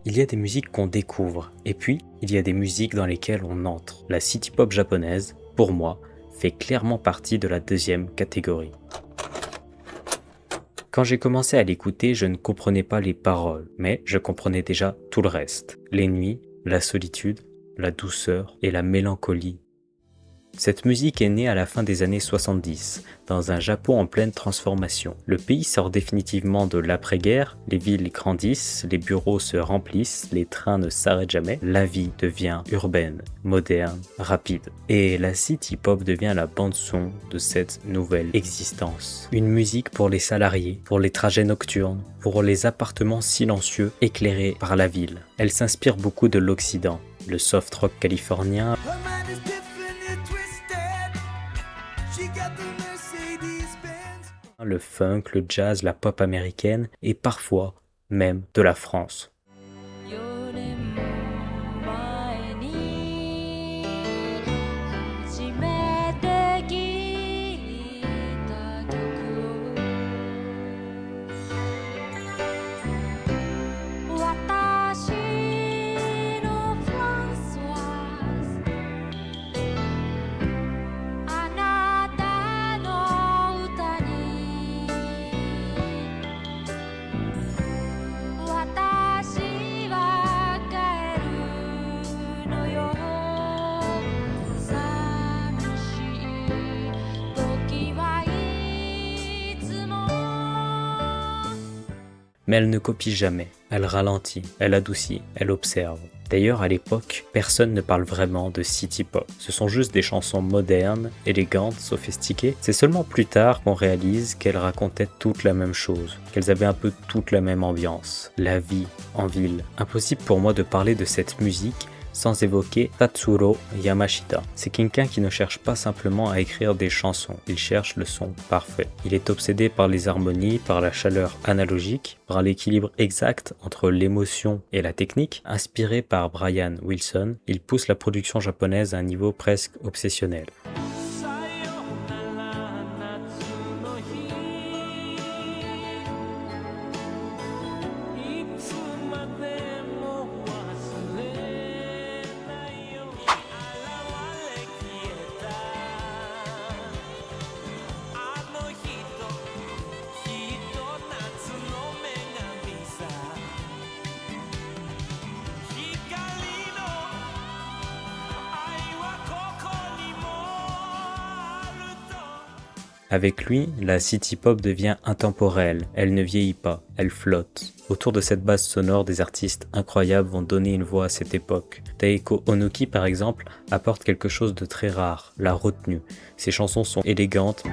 Il y a des musiques qu'on découvre, et puis il y a des musiques dans lesquelles on entre. La city pop japonaise, pour moi, fait clairement partie de la deuxième catégorie. Quand j'ai commencé à l'écouter, je ne comprenais pas les paroles, mais je comprenais déjà tout le reste. Les nuits, la solitude, la douceur et la mélancolie. Cette musique est née à la fin des années 70, dans un Japon en pleine transformation. Le pays sort définitivement de l'après-guerre, les villes grandissent, les bureaux se remplissent, les trains ne s'arrêtent jamais, la vie devient urbaine, moderne, rapide. Et la city pop devient la bande-son de cette nouvelle existence. Une musique pour les salariés, pour les trajets nocturnes, pour les appartements silencieux éclairés par la ville. Elle s'inspire beaucoup de l'Occident, le soft rock californien, le funk, le jazz, la pop américaine et parfois même de la France. Mais elle ne copie jamais, elle ralentit, elle adoucit, elle observe. D'ailleurs, à l'époque, personne ne parle vraiment de city pop. Ce sont juste des chansons modernes, élégantes, sophistiquées. C'est seulement plus tard qu'on réalise qu'elles racontaient toutes la même chose, qu'elles avaient un peu toute la même ambiance. La vie en ville. Impossible pour moi de parler de cette musique sans évoquer Tatsuro Yamashita. C'est quelqu'un qui ne cherche pas simplement à écrire des chansons, il cherche le son parfait. Il est obsédé par les harmonies, par la chaleur analogique, par l'équilibre exact entre l'émotion et la technique. Inspiré par Brian Wilson, il pousse la production japonaise à un niveau presque obsessionnel. Avec lui, la city pop devient intemporelle, elle ne vieillit pas, elle flotte. Autour de cette base sonore, des artistes incroyables vont donner une voix à cette époque. Taeko Onoki, par exemple, apporte quelque chose de très rare, la retenue. Ses chansons sont élégantes,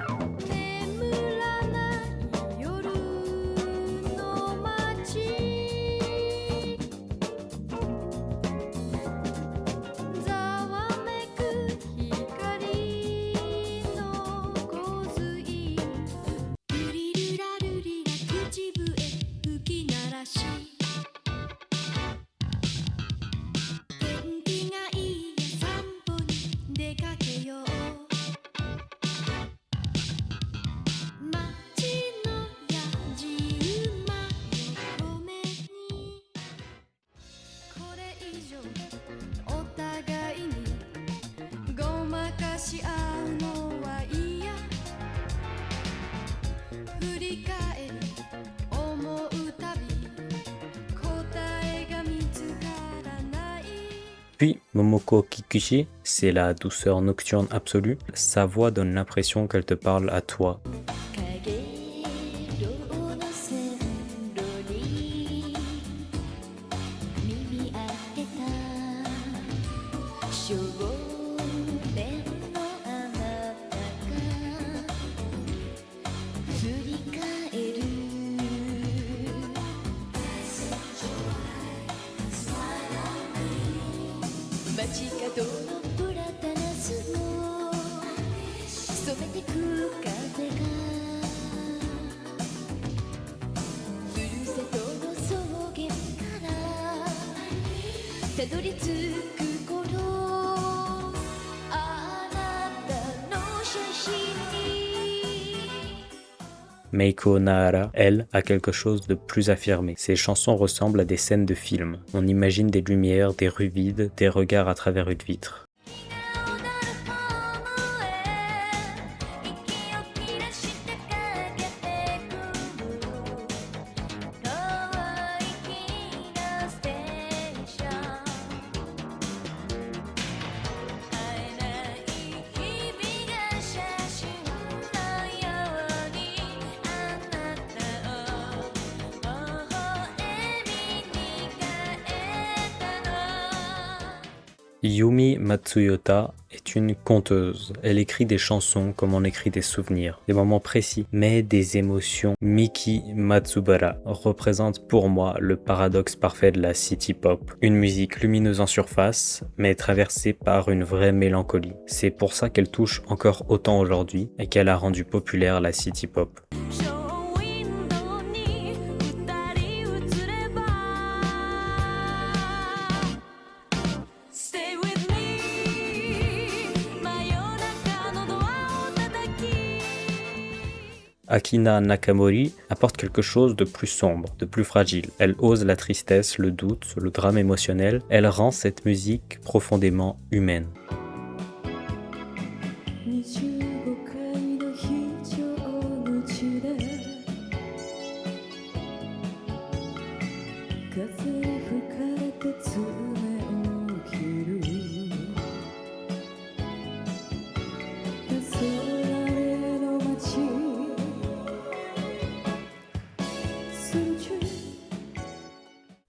Puis, Momoko Kikuchi, c'est la douceur nocturne absolue. Sa voix donne l'impression qu'elle te parle à toi. Meiko Nahara, elle, a quelque chose de plus affirmé. Ses chansons ressemblent à des scènes de film. On imagine des lumières, des rues vides, des regards à travers une vitre. Yumi Matsuyota est une conteuse. Elle écrit des chansons comme on écrit des souvenirs, des moments précis, mais des émotions. Miki Matsubara représente pour moi le paradoxe parfait de la city pop. Une musique lumineuse en surface, mais traversée par une vraie mélancolie. C'est pour ça qu'elle touche encore autant aujourd'hui et qu'elle a rendu populaire la city pop. Akina Nakamori apporte quelque chose de plus sombre, de plus fragile. Elle ose la tristesse, le doute, le drame émotionnel. Elle rend cette musique profondément humaine.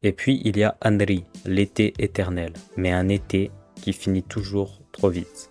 Et puis il y a Anri, l'été éternel, mais un été qui finit toujours trop vite.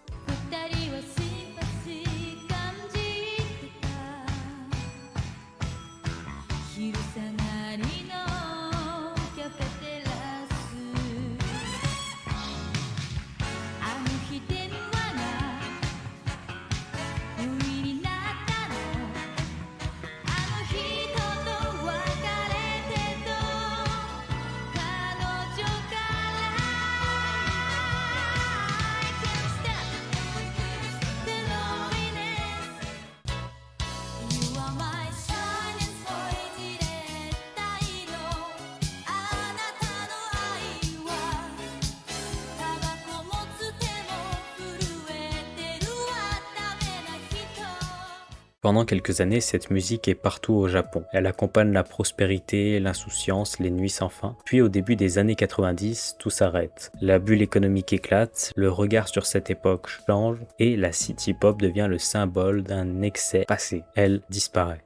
Pendant quelques années, cette musique est partout au Japon. Elle accompagne la prospérité, l'insouciance, les nuits sans fin. Puis au début des années 90, tout s'arrête. La bulle économique éclate, le regard sur cette époque change et la city pop devient le symbole d'un excès passé. Elle disparaît.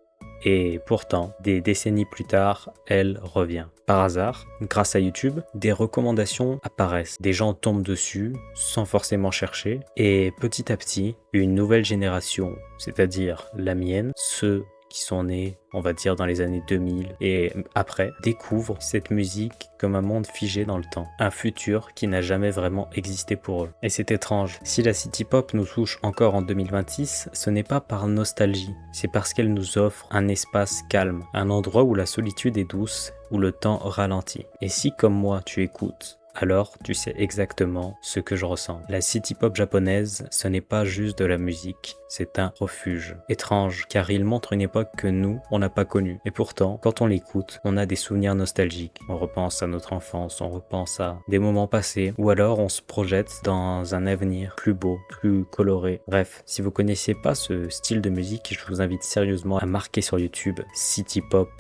Et pourtant, des décennies plus tard, elle revient. Par hasard, grâce à YouTube, des recommandations apparaissent. Des gens tombent dessus sans forcément chercher. Et petit à petit, une nouvelle génération, c'est-à-dire la mienne, ceux qui sont nés, on va dire, dans les années 2000 et après, découvrent cette musique comme un monde figé dans le temps. Un futur qui n'a jamais vraiment existé pour eux. Et c'est étrange. Si la city pop nous touche encore en 2026, ce n'est pas par nostalgie. C'est parce qu'elle nous offre un espace calme, un endroit où la solitude est douce, où le temps ralentit. Et si, comme moi, tu écoutes, alors tu sais exactement ce que je ressens. La city pop japonaise, ce n'est pas juste de la musique, c'est un refuge. Étrange, car il montre une époque que nous, on n'a pas connue. Et pourtant, quand on l'écoute, on a des souvenirs nostalgiques. On repense à notre enfance, on repense à des moments passés, ou alors on se projette dans un avenir plus beau, plus coloré. Bref, si vous connaissiez pas ce style de musique, je vous invite sérieusement à marquer sur YouTube city pop,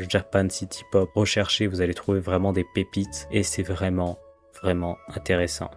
Japan city pop. Recherchez, vous allez trouver vraiment des pépites et c'est vraiment intéressant.